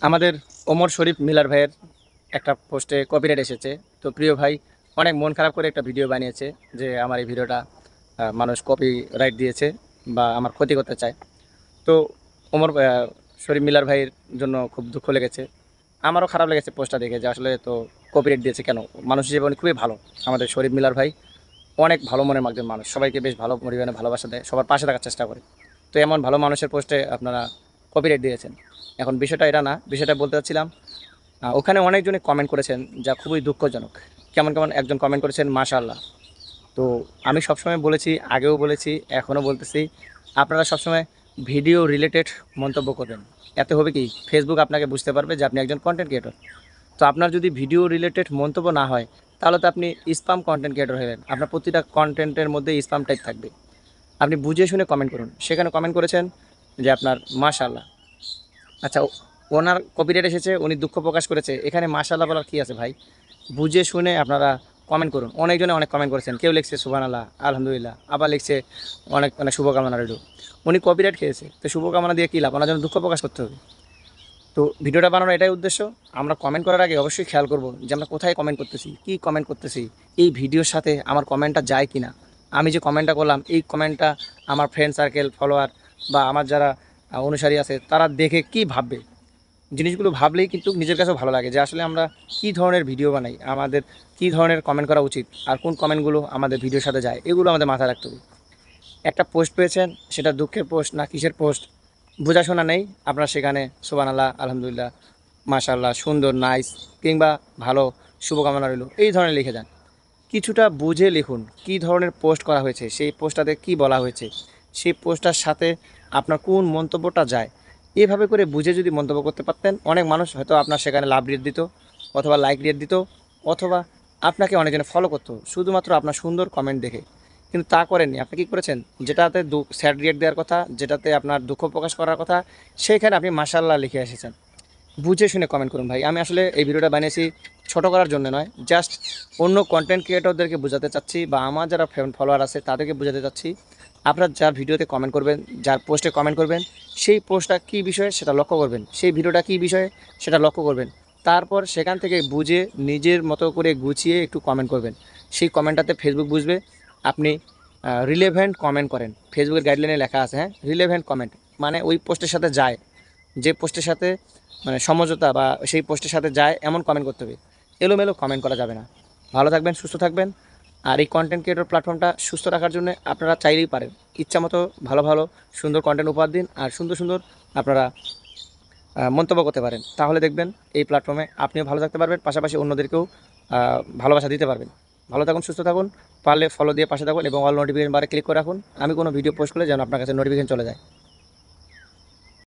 আমাদের ওমর শরীফ মিলার ভাইয়ের একটা পোস্টে কপিরাইট এসেছে। তো প্রিয় ভাই অনেক মন খারাপ করে একটা ভিডিও বানিয়েছে যে আমার এই ভিডিওটা মানুষ কপিরাইট দিয়েছে বা আমার ক্ষতি করতে চায়। তো ওমর শরীফ মিলার ভাইয়ের জন্য খুব দুঃখ লেগেছে। আমারও খারাপ লেগেছে পোস্টটা দেখে যে আসলে তো কপিরাইট দিয়েছে কেন। মানুষ হিসেবে উনি খুবই ভালো। আমাদের শরীফ মিলার ভাই অনেক ভালো মনের একজন মানুষ, সবাইকে বেশ ভালো পরিমাণে ভালোবাসা দেয়, সবার পাশে থাকার চেষ্টা করে। তো এমন ভালো মানুষের পোস্টে আপনারা কপিরাইট দিয়েছেন। এখন বিষয়টা এটা না, বিষয়টা বলতে চাচ্ছিলাম ওখানে অনেকজনই কমেন্ট করেছেন যা খুবই দুঃখজনক। কেমন কেমন একজন কমেন্ট করেছেন মাশাআল্লাহ। তো আমি সবসময় বলেছি, আগেও বলেছি, এখনও বলতেছি, আপনারা সবসময় ভিডিও রিলেটেড মন্তব্য করবেন। এতে হবে কি, ফেসবুক আপনাকে বুঝতে পারবে যে আপনি একজন কন্টেন্ট ক্রিয়েটর। তো আপনার যদি ভিডিও রিলেটেড মন্তব্য না হয় তাহলে তো আপনি স্পাম কন্টেন্ট ক্রিয়েটর হবেন, আপনার প্রতিটা কন্টেন্টের মধ্যে স্পাম টাইপ থাকবে। আপনি বুঝে শুনে কমেন্ট করুন। সেখানে কমেন্ট করেছেন যে আপনার মাশাআল্লাহ। আচ্ছা, ওনার কপিরাইট এসেছে, উনি দুঃখ প্রকাশ করেছে, এখানে মাশাআল্লাহ বলার কী আছে ভাই? বুঝে শুনে আপনারা কমেন্ট করুন। অনেকজনে অনেক কমেন্ট করেছেন, কেউ লিখছে সুবহানাল্লাহ, আলহামদুলিল্লাহ, আবার লিখছে অনেক অনেক শুভকামনা রইল। উনি কপিরাইট খেয়েছে, তো শুভকামনা দিয়ে কী লাভ? ওনার জন্য দুঃখ প্রকাশ করতে হবে। তো ভিডিওটা বানানোর এটাই উদ্দেশ্য। আমরা কমেন্ট করার আগে অবশ্যই খেয়াল করব যে আমরা কোথায় কমেন্ট করতেছি, কী কমেন্ট করতেছি, এই ভিডিওর সাথে আমার কমেন্টটা যায় কি না। আমি যে কমেন্টটা করলাম এই কমেন্টটা আমার ফ্রেন্ড সার্কেল, ফলোয়ার বা আমার যারা অনুসারী আছে তারা দেখে কি ভাববে। জিনিসগুলো ভাবলেই কিন্তু নিজের কাছেও ভালো লাগে যে আসলে আমরা কী ধরনের ভিডিও বানাই, আমাদের কী ধরনের কমেন্ট করা উচিত, আর কোন কমেন্টগুলো আমাদের ভিডিওর সাথে যায়, এগুলো আমাদের মাথায় রাখতে হবে। একটা পোস্ট পেয়েছেন, সেটা দুঃখের পোস্ট না কিসের পোস্ট বোঝাশোনা নেই, আপনারা সেখানে সুবহানাল্লাহ, আলহামদুলিল্লাহ, মাশাআল্লাহ, সুন্দর, নাইস, কিংবা ভালো, শুভকামনা রইল, এই ধরনের লিখে যান। কিছুটা বুঝে লিখুন কী ধরনের পোস্ট করা হয়েছে, সেই পোস্টটাতে কী বলা হয়েছে, সেই পোস্টটার সাথে আপনার কোন মন্তব্যটা যায়। এভাবে করে বুঝে যদি মন্তব্য করতে পারতেন, অনেক মানুষ হয়তো আপনার সেখানে লাভ রেট দিত, অথবা লাইক রেট দিত, অথবা আপনাকে অনেকজনে ফলো করতো শুধুমাত্র আপনার সুন্দর কমেন্ট দেখে। কিন্তু তা করেননি। আপনি কী করেছেন? যেটাতে স্যাড রিয়েক্ট দেওয়ার কথা, যেটাতে আপনার দুঃখ প্রকাশ করার কথা, সেইখানে আপনি মাশাআল্লাহ লিখে এসেছেন। বুঝে শুনে কমেন্ট করুন ভাই। আমি আসলে এই ভিডিওটা বানিয়েছি ছোট করার জন্য নয়, জাস্ট অন্য কন্টেন্ট ক্রিয়েটরদেরকে বোঝাতে চাচ্ছি, বা আমার যারা ফলোয়ার আছে তাদেরকে বোঝাতে চাচ্ছি। আপনার যার ভিডিওতে কমেন্ট করবেন, যার পোস্টে কমেন্ট করবেন, সেই পোস্টটা কী বিষয়ে সেটা লক্ষ্য করবেন, সেই ভিডিওটা কী বিষয়ে সেটা লক্ষ্য করবেন। তারপর সেখান থেকে বুঝে নিজের মতো করে গুছিয়ে একটু কমেন্ট করবেন। সেই কমেন্টটাতে ফেসবুক বুঝবে আপনি রিলেভেন্ট কমেন্ট করেন। ফেসবুকের গাইডলাইনে লেখা আছে, হ্যাঁ, রিলেভেন্ট কমেন্ট, মানে ওই পোস্টের সাথে যায়, যে পোস্টের সাথে মানে সমঝোতা বা সেই পোস্টের সাথে যায় এমন কমেন্ট করতে হবে। এলোমেলো কমেন্ট করা যাবে না। ভালো থাকবেন, সুস্থ থাকবেন। আর এই কন্টেন্ট ক্রিয়েটর প্ল্যাটফর্মটা সুস্থ রাখার জন্য আপনারা চাইলেই পারেন। ইচ্ছামতো ভালো ভালো সুন্দর কন্টেন্ট উপহার দিন, আর সুন্দর সুন্দর আপনারা মন্তব্য করতে পারেন। তাহলে দেখবেন এই প্ল্যাটফর্মে আপনিও ভালো থাকতে পারবেন, পাশাপাশি অন্যদেরকেও ভালোবাসা দিতে পারবেন। ভালো থাকুন, সুস্থ থাকুন। পারলে ফলো দিয়ে পাশে থাকুন এবং অল নোটিফিকেশন বারে ক্লিক করে রাখুন। আমি কোনো ভিডিও পোস্ট করলে যেন আপনার কাছে নোটিফিকেশন চলে যায়।